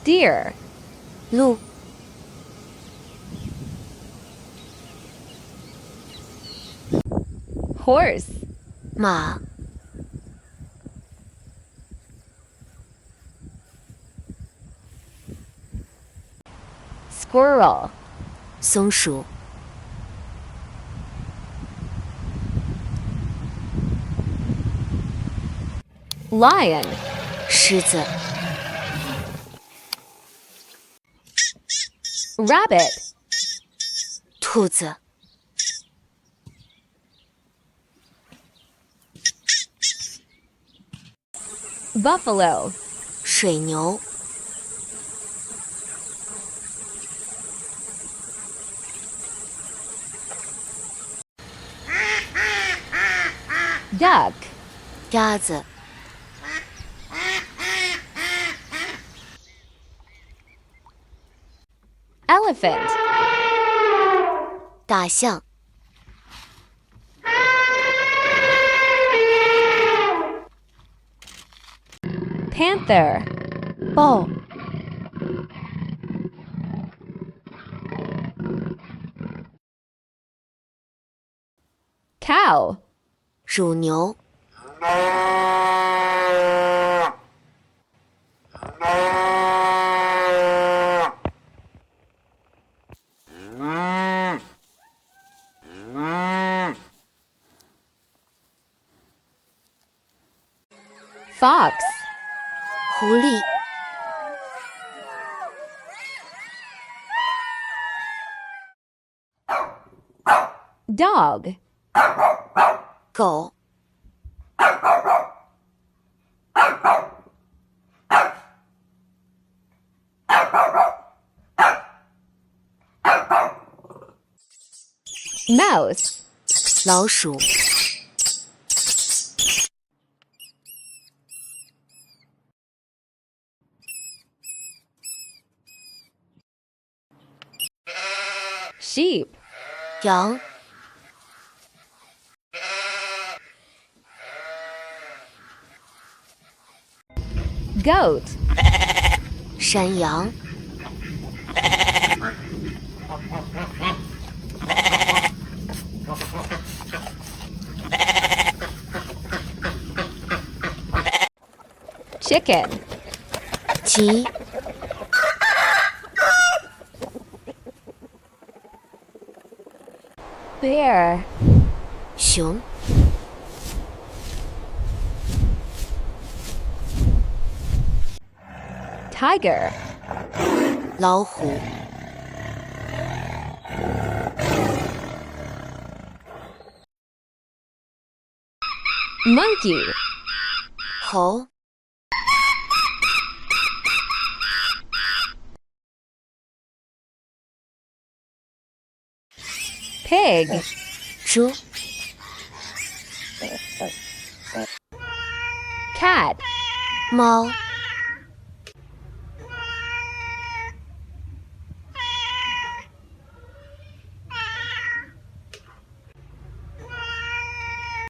Deer. 鹿。Horse. 马。Squirrel. 松鼠。Lion. 狮子。Rabbit. 兔子。Buffalo. 水牛。Duck. 鸭子。Elephant. 大象。Panther. 豹。Cow. 乳牛。Fox. 狐狸。Dog. 狗。Mouse. 老鼠。Sheep. 羊。Goat. 山羊。Chicken. 鸡。Bear. 熊。Tiger. 老虎。Monkey. 猴。Pig. 猪。Cat. 猫。